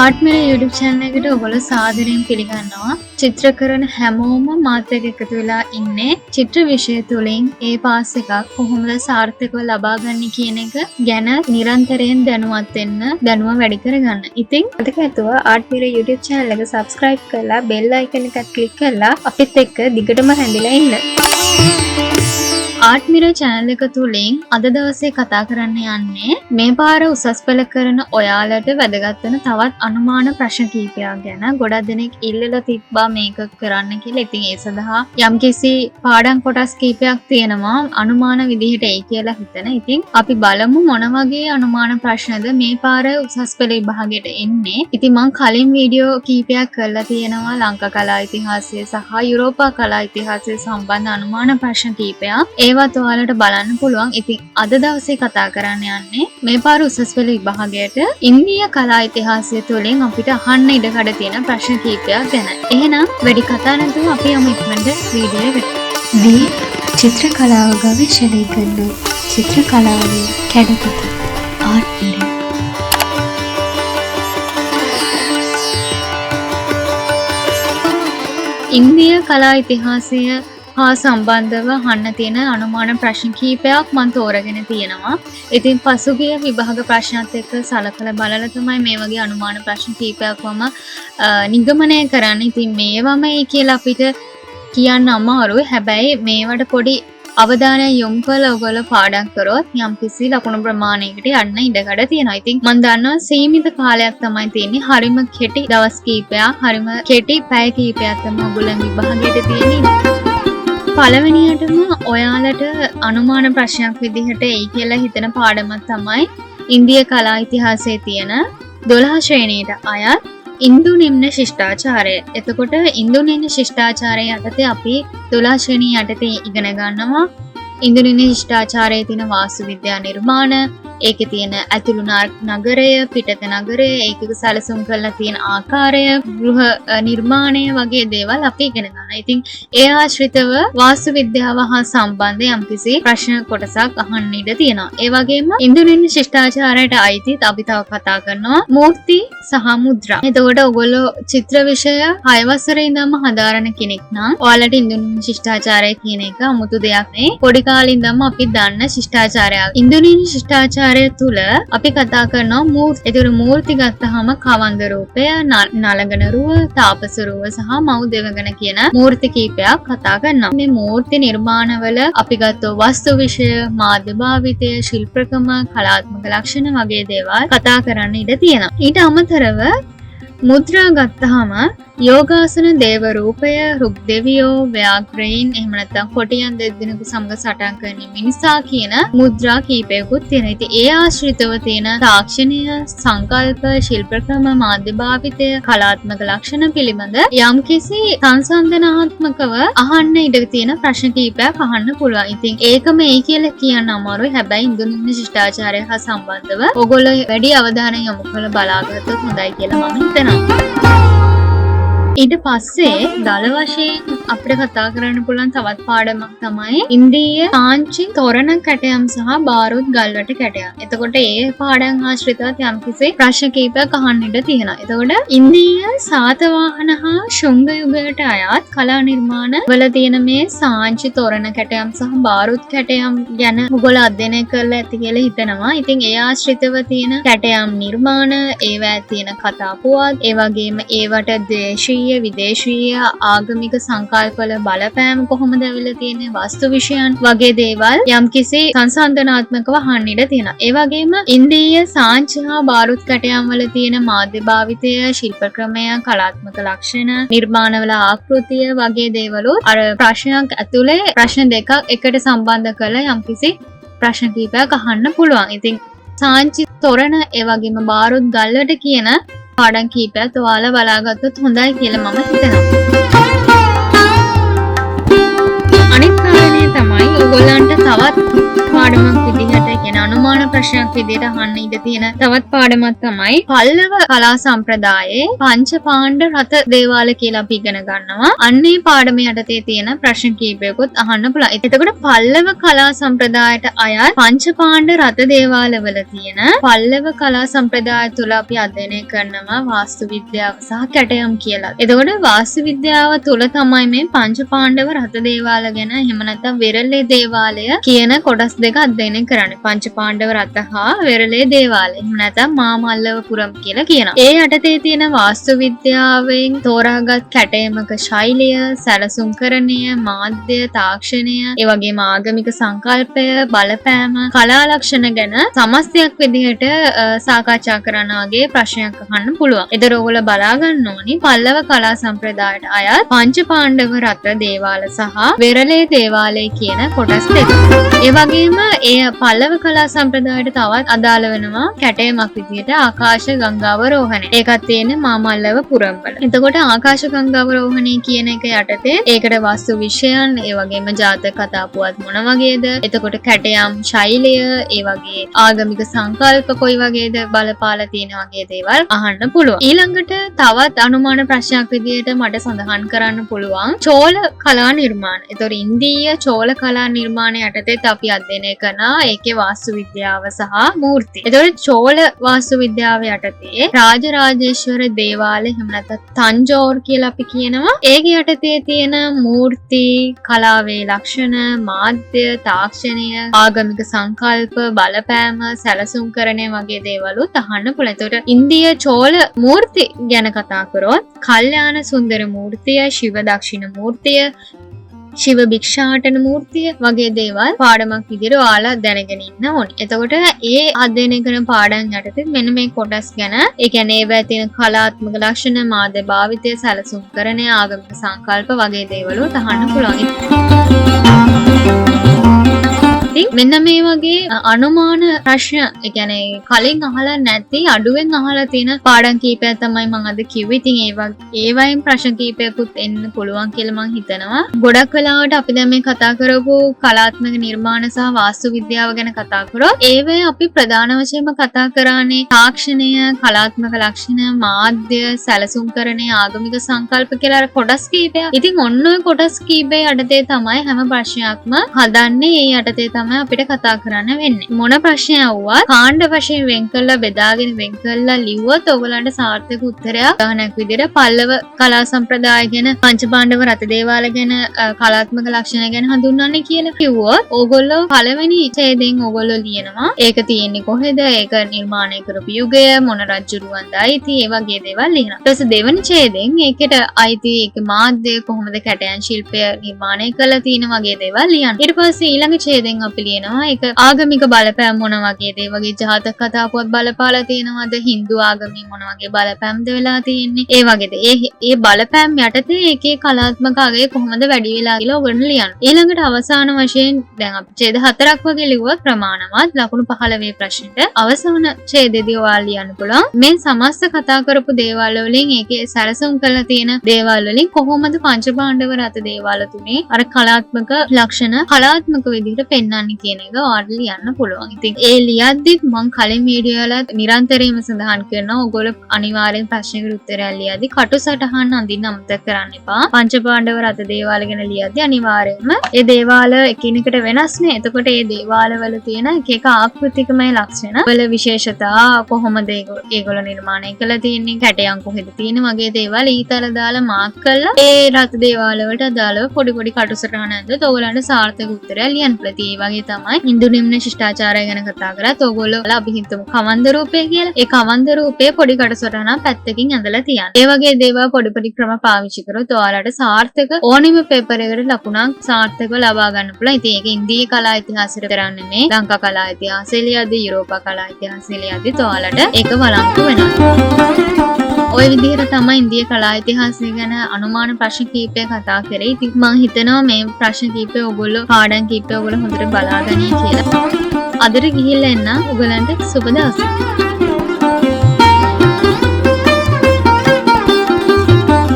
ArtMirror YouTube channel එකට ඔයගොල්ලෝ සාදරයෙන් පිළිගන්නවා. චිත්‍ර කරන හැමෝම මාත් එක්ක එකතු වෙලා ඉන්නේ චිත්‍ර විෂය තුලින් ඒ පාස් එකක් කොහොමද සාර්ථකව ලබා ගන්න කියන එක ගැන නිරන්තරයෙන් දැනුවත් වෙන්න, දැනුම වැඩි කරගන්න. ඉතින් අදක ඇතුව ArtMirror YouTube channel එක subscribe කරලා bell icon එකත් click කරලා අපිත් එක්ක දිගටම රැඳිලා ඉන්න. ArtMirror channel එක තුලින් අද දවසේ කතා කරන්න යන්නේ මේ පාර උසස් පෙළ කරන ඔයාලට වැදගත් වෙන තවත් අනුමාන ප්‍රශ්න කිහිපයක් ගැන. ගොඩක් දෙනෙක් ඉල්ලලා තිබ්බා මේක කරන්න කියලා. ඉතින් ඒ සඳහා යම්කිසි පාඩම් කොටස් කිහිපයක් තියෙනවා අනුමාන විදිහට එයි කියලා හිතන. ඉතින් අපි බලමු මොන වගේ අනුමාන ප්‍රශ්නද මේ පාර උසස් පෙළ විභාගයට එන්නේ. ඉතින් මම කලින් වීඩියෝ කිහිපයක් කරලා තියෙනවා ලංකා කලා ඉතිහාසය සහ යුරෝපා කලා ඉතිහාසය සම්බන්ධ අනුමාන ප්‍රශ්න කිහිපයක්. ඒවත් ඔයාලට බලන්න පුළුවන්. ඉතින් අද දවසේ කතා කරන්න යන්නේ මේ පාර උසස් පෙළ විභාගයට ඉන්දියා කලා ඉතිහාසය තුළින් අපිට අහන්න ඉඩකඩ තියෙන ප්‍රශ්න කිහිපයක් ගැන. එහෙනම් වැඩි කතා නැතුව අපි යමු ඉක්මනට වීඩියෝ එකට. මේ චිත්‍ර කලාව ගවේෂණය කරන චිත්‍ර කලාවේ කැඩපත ArtMirror. ඉන්දියා කලා ඉතිහාසය හා සම්බන්ධව අහන්න තියෙන අනුමාන ප්‍රශ්න කිහිපයක් මම තෝරගෙන තියෙනවා. ඉතින් පසුගිය විභාග ප්‍රශ්නත් එක්ක සලකලා බලලා තමයි මේ වගේ අනුමාන ප්‍රශ්න කිහිපයක්ම නිගමනය කරන්න. ඉතින් මේවමයි කියලා අපිට කියන්න අමාරුයි. හැබැයි මේවට පොඩි අවධානයක් යොමු කරලා ඔයගොල්ලෝ පාඩම් කරොත් යම්කිසි ලකුණු ප්‍රමාණයකට යන්න ඉඩකඩ තියෙනවා. ඉතින් මම දන්නවා සීමිත කාලයක් තමයි තියෙන්නේ. හරිම කෙටි දවස් කිහිපයක්, හරිම කෙටි පැය කිහිපයක් තමයි ඔයගොල්ලන් විභාගයට තියෙන්නේ. පළවෙනියටම ඔයාලට අනුමාන ප්‍රශ්නයක් විදිහට එයි කියලා හිතන පාඩමක් තමයි ඉන්දියා කලා ඉතිහාසයේ තියෙන 12 ශ්‍රේණියට අයත් ඉන්දු නිම්න ශිෂ්ටාචාරය. එතකොට ඉන්දු නිම්න ශිෂ්ටාචාරය යටතේ අපි 12 ශ්‍රේණිය යටතේ ඉගෙන ගන්නවා. ඉන්දු නිම්න ශිෂ්ටාචාරයේ තියෙන වාස්තු විද්‍යා නිර්මාණ, ඒකේ තියෙන ඇතුළු නගරය, පිටත නගරය, ඒකක සැලසුම් කරලා තියෙන ආකාරය, ගෘහ නිර්මාණය වගේ දේවල් අපි ඉගෙන ගන්නවා. ඉතින් ඒ ආශ්‍රිතව වාස්තු විද්‍යාව හා සම්බන්ධ යම්කිසි ප්‍රශ්න කොටසක් අහන්න ඉඩ තියෙනවා. ඒ වගේම ඉන්දු නිම්න ශිෂ්ටාචාරයට අයිති අපි තව කතා කරනවා මූර්ති සහ මුද්‍රා. එතකොට ඔයගොල්ලෝ චිත්‍ර විෂය 6 වසරේ ඉඳන්ම හදාරන කෙනෙක් නම් ඔයාලට ඉන්දු නිම්න ශිෂ්ටාචාරය කියන එක 아무තු දෙයක් නෙවෙයි. පොඩි කාලේ ඉඳන්ම අපි දන්න ශිෂ්ටාචාරයක්. ඉන්දු නිම්න ශිෂ්ටාචාරය තුල අපි කතා කරනවා මූර්ති. ඒතර මූර්ති ගත්තාම කවන්ද රූපය, නලගන රුව, තාපස රුව සහ මව් දෙවගන කියන මූර්ති කීපයක් කතා කරනවා. මේ මූර්ති නිර්මාණවල අපි ගත්තෝ වස්තු විෂය, මාධ්‍ය භාවිතය, ශිල්පකම, කලාත්මක ලක්ෂණ වගේ දේවල් කතා කරන්න ඉඩ තියෙනවා. ඊට අමතරව මුද්‍රා ගත්තාම යෝගාසන දේව රූපය, රුක් දෙවියෝ, ව්‍යාග්‍රයින්, එහෙම නැත්නම් කොටියන් දෙදෙනෙකු සමග සටන් කරන මිනිසා කියන මුද්‍රා කීපයකුත් තියෙනවා. ඉතින් ඒ ආශ්‍රිතව තියෙන තාක්ෂණය, සංකල්ප, ශිල්පක්‍රම, මාධ්‍ය භාවිතය, කලාත්මක ලක්ෂණ පිළිබඳ යම්කිසි සංසන්දනාත්මකව අහන්න ඉඩ තියෙන ප්‍රශ්න කීපයක් අහන්න පුළුවන්. ඉතින් ඒකම ඒ කියලා කියන්න අමාරුයි. හැබැයි ඉන්දු නිම්න ශිෂ්ටාචාරය හා සම්බන්ධව ඔයගොල්ලෝ වැඩි අවධානය යොමු කරලා බලාගත්තොත් හොඳයි කියලා මම හිතනවා. ඊට පස්සේ දල වශයෙන් අපිට කතා කරන්න පුළුවන් තවත් පාඩමක් තමයි ඉන්දීය කාංචි තොරණ කැටයම් සහ බාරුත් ගල්වැට කැටයම්. එතකොට ඒ පාඩම් ආශ්‍රිතව යම්කිසි ප්‍රශ්න කිහිපයක් අහන්න ඉඩ තියෙනවා. එතකොට ඉන්දීය සාතවාහන හා ශුංග යුගයට අයත් කලා නිර්මාණ වල තියෙන මේ සාංචි තොරණ කැටයම් සහ බාරුත් කැටයම් ගැන ඔයගොල්ලෝ අධ්‍යයනය කරලා ඇති කියලා හිතනවා. ඉතින් ඒ ආශ්‍රිතව තියෙන කැටයම් නිර්මාණ, ඒවා තියෙන කතා පුවත්, ඒ වගේම ඒවට දේශීය විදේශීය ආගමික සංකල්පවල බලපෑම කොහොමද ඇවිල්ලා තියෙන්නේ, වස්තු විෂයන් වගේ දේවල් යම්කිසි සංසන්දනාත්මකව අහන්න ඉඩ තියෙනවා. ඒ වගේම ඉන්දීය සාංචි හා බාරුත් කැටයම් වල තියෙන මාධ්‍ය භාවිතය, ශිල්ප ක්‍රමය, කලාත්මක ලක්ෂණ, නිර්මාණවල ආකෘතිය වගේ දේවලුත් අර ප්‍රශ්නයක් ඇතුලේ ප්‍රශ්න දෙකක් එකට සම්බන්ධ කරලා යම්කිසි ප්‍රශ්න කිහිපයක් අහන්න පුළුවන්. ඉතින් සාංචි තොරණ ඒ වගේම බාරුත් ගල්වැට කියන පාඩම් කීපයක් ඔයාලා බලාගත්තොත් හොඳයි කියලා මම හිතනවා. අනිත් කාරණේ තමයි ඔයගොල්ලන්ට තවත් පාඩමක් විදිහට කියන්නේ අනුමාන ප්‍රශ්නයක් විදිහට අහන්න ඉඩ තියෙන තවත් පාඩමක් තමයි පල්ලව කලා සම්ප්‍රදායේ පංච පාණ්ඩ රත දේවාල කියලා අපි ඉගෙන ගන්නවා. අන්නේ පාඩම යටතේ තියෙන ප්‍රශ්න කීපයකුත් අහන්න පුළුවන්. එතකොට පල්ලව කලා සම්ප්‍රදායට අයත් පංච පාණ්ඩ රත දේවාලවල තියෙන පල්ලව කලා සම්ප්‍රදාය තුළ අපි අධ්‍යයනය කරනවා වාස්තු විද්‍යාව සහ කැටයම් කියලා. එතකොට වාස්තු විද්‍යාව තුළ තමයි මේ පංච පාණ්ඩව රත දේවාල ගැන එහෙම නැත්නම් වෙරළේ දේවාලය කියන කොටස් දෙක අධ්‍යයනය කරන්නේ. පංච පාණ්ඩව රත හා වෙරළේ දේවාලය. එහෙම නැත්නම් මාමල්ලවපුරම් කියලා කියනවා. ඒ යටතේ තියෙන වාස්තු විද්‍යාවෙන් තෝරාගත් කැටයමක ශෛලිය, සැලසුම්කරණය, මාධ්‍ය, තාක්ෂණය, ඒ වගේම ආගමික සංකල්පය, බලපෑම, කලා ලක්ෂණ ගැන සමස්තයක් විදිහට සාකච්ඡා කරන වගේ ප්‍රශ්නයක් අහන්න පුළුවන්. ඒතර ඔයගොල්ලෝ බලා ගන්න ඕනි පල්ලව කලා සම්ප්‍රදායට අයත් පංච පාණ්ඩව රත දේවාල සහ වෙරළේ දේවාලය කියන කොටස් දෙක. ඒ වගේම ඒ පල්ලව කලා සම්ප්‍රදායට තවත් අදාළ වෙනවා කැටයමක් විදිහට ආකාශ ගංගාවරෝහණය. ඒකත් තියෙන්නේ මාමල්ලව පුරම් වල. එතකොට ආකාශ ගංගාවරෝහණය කියන එක යටතේ ඒකට වස්තු විෂයන්, ඒ වගේම ජාතක කතා පුවත් මොන වගේද, එතකොට කැටයම් ශෛලිය, ඒ වගේ ආගමික සංකල්ප කොයි වගේද බලපාලා තියෙන වගේ දේවල් අහන්න පුළුවන්. ඊළඟට තවත් අනුමාන ප්‍රශ්නයක් විදිහට මට සඳහන් කරන්න පුළුවන් චෝල කලා නිර්මාණ. ඒතකොට ඉන්දීය චෝල කලා නිර්මාණ යටතේත් අපි අධ්‍යයනය කරන ඒකේ වාස්තු විද්‍යාව සහ මූර්ති. ඒතකොට චෝල වාස්තු විද්‍යාව යටතේ රාජරාජේශ්වර දේවාලය එහෙම නැත්නම් තංජෝර් කියලා අපි කියනවා. ඒකේ යටතේ තියෙන මූර්ති, කලාවේ ලක්ෂණ, මාධ්‍ය, තාක්ෂණය, ආගමික සංකල්ප, බලපෑම, සැලසුම්කරණය වගේ දේවලුත් අහන්න පුළුවන්. ඒතකොට ඉන්දීය චෝල මූර්ති ගැන කතා කරොත් කල්යාණ සුන්දර මූර්තිය, ශිව දක්ෂිණ මූර්තිය, ශිව භික්ෂාටන මූර්තිය වගේ දේවල් පාඩමක් විදිහට ඔයාලා දැනගෙන ඉන්න ඕනේ. එතකොට ඒ අධ්‍යයනය කරන පාඩම් යටතේ මෙන්න මේ කොටස් ගැන, ඒ කියන්නේ ඒවැය තියෙන කලාත්මක ලක්ෂණ, මාධ්‍ය භාවිතය, සැලසුම්කරණය, ආගමික සංකල්ප වගේ දේවල් අහන්න පුළුවන්. මෙන්න මේ වගේ අනුමාන ප්‍රශ්න, ඒ කියන්නේ කලින් අහලා නැති අඩුවෙන් අහලා තියෙන පාඩම් කීපයක් තමයි මම අද කිව්වේ. ඉතින් ඒවයින් ප්‍රශ්න කීපයකුත් එන්න පුළුවන් කියලා මම හිතනවා. ගොඩක් වෙලාවට අපි දැන් මේ කතා කරපු කලාත්මක නිර්මාණ සහ වාස්තු විද්‍යාව ගැන කතා කරොත් ඒවේ අපි ප්‍රධාන වශයෙන්ම කතා කරන්නේ තාක්ෂණය, කලාත්මක ලක්ෂණ, මාධ්‍ය, සැලසුම්කරණය, ආගමික සංකල්ප කියලා කොටස් කීපයක්. ඉතින් ඔන්න ඔය කොටස් කීපේ යටතේ තමයි හැම ප්‍රශ්නයක්ම හදන්නේ. ඒ යටතේ තමයි අපිට කතා කරන්න වෙන්නේ. මොන ප්‍රශ්නයක් වුවත් කාණ්ඩ වශයෙන් වෙන් කරලා බෙදාගෙන වෙන් කරලා ලිව්වොත් ඔයගලන්ට සාර්ථක උත්තරයක් ගන්නක් විදිහට පල්ලව කලා සම්ප්‍රදාය ගැන, පංච පාණ්ඩව රත දේවාල ගැන, කලාත්මක ලක්ෂණ ගැන හඳුන්වන්නේ කියලා කිව්වොත් ඕගොල්ලෝ පළවෙනි ඡේදයෙන් ඕගොල්ලෝ ලියනවා ඒක තියෙන්නේ කොහෙද, ඒක නිර්මාණය කරපු යුගය, මොන රජුරුවන්ද අයිති, ඒ වගේ දේවල් ලියනවා. ඊට පස්සේ දෙවෙනි ඡේදයෙන් ඒකට අයිති ඒක මාධ්‍ය, කොහොමද කැටයම් ශිල්පය නිර්මාණය කළා තියෙන වගේ දේවල් ලියනවා. ඊට පස්සේ ඊළඟ ඡේදයෙන් අපි ලියනවා ඒක ආගමික බලපෑම් මොන වගේද, ඒ වගේ ජාතක කතා පුවත් බලපාලා තියෙනවද, හින්දු ආගමේ මොන වගේ බලපෑම්ද වෙලා තියෙන්නේ, ඒ වගේද ඒ බලපෑම් යටතේ ඒකේ කලාත්මක අගය කොහොමද වැඩි වෙලා කියලා ඔයගොල්ලෝ ලියන්න. ඊළඟට අවසාන වශයෙන් දැන් අපි ඡේද 4ක් වගේ ලිව්වොත් ප්‍රමාණවත් ලකුණු 15 ප්‍රශ්නෙට අවසාන ඡේදෙදී ඔයාලා ලියන්න පුළුවන් මේ සමස්ත කතා කරපු දේවල් වලින් ඒකේ සැලසුම් කරලා තියෙන දේවල් වලින් කොහොමද පංච පාණ්ඩව රත දේවාල තුනේ අර කලාත්මක ලක්ෂණ කලාත්මක විදිහට පෙන්වන්නේ කියන එක ඔයාලා ලියන්න පුළුවන්. ඉතින් ඒ ලියද්දිත් මම කලින් වීඩියෝ වල නිරන්තරයෙන්ම සඳහන් කරනවා ඔයගොල්ලෝ අනිවාර්යෙන් ප්‍රශ්නෙකට උත්තරයක් ලියද්දි කටුසටහන් අඳින්න අමතක කරන්න එපා. පංච පාණ්ඩව රත දේවාල ගැන ලියද්දි අනිවාර්යෙන්ම ඒ දේවාල එකිනෙකට වෙනස් නේ. එතකොට ඒ දේවාල වල තියෙන එක එක ආකෘතිකමය ලක්ෂණ වල විශේෂතා කොහොමද ඒගොල්ලෝ නිර්මාණය කළා තියෙන්නේ, කැටයම් කොහෙද තියෙන වගේ දේවල් ඊතල දාලා මාක් කරලා ඒ රත දේවාල වලට අදාළව පොඩි පොඩි කටුසටහන් ඇද්දොත් ඔයගලන්ට සාර්ථක උත්තරයක් ලියන්න පුළුවන්. ඒ වගේ තමයි හින්දු නිම්න ශිෂ්ටාචාරය ගැන කතා කරත් ඔයගොල්ලෝ අපි හිතමු කවන්ද රූපය කියලා. ඒ කවන්ද රූපයේ පොඩි කටුසටහනක් පැත්තකින් ඇඳලා තියන්න. ඒ වගේ දේවල් පොඩි පොඩි ක්‍රම පාවිච්චි කරොත් ඔයාලට සාර්ථක ඕනෙම පේපර් එකකට ලකුණක් සාර්ථකව ලබා ගන්න පුළුවන්. ඉතින් ඒක ඉන්දීය කලා ඉතිහාසයට විතරක් නෙමෙයි ලංකා කලා ඉතිහාසය ලියද්දී, යුරෝපා කලා ඉතිහාසය ලියද්දී ඔයාලට ඒක වළංගු වෙනවා. ඔය විදිහට තමයි ඉන්දීය කලා ඉතිහාසය ගැන අනුමාන ප්‍රශ්න කීපයක් කතා කරේ. ඉතින් මම හිතනවා මේ ප්‍රශ්න කීපය ඔයගොල්ලෝ පාඩම් කීපය ඔයගොල්ලෝ හොඳට බලාගනී කියලා. අදට ගිහිල්ලා එන්න ඔයගලන්ට සුබ දවසක්.